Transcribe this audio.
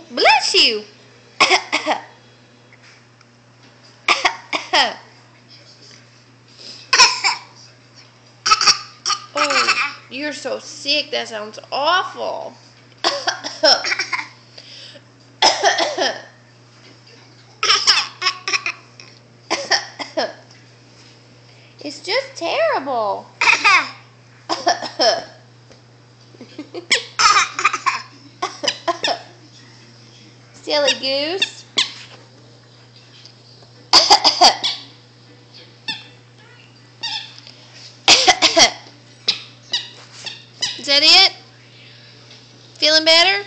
Bless you. Oh, you're so sick. That sounds awful. It's just terrible. Silly goose. Is that it? Feeling better?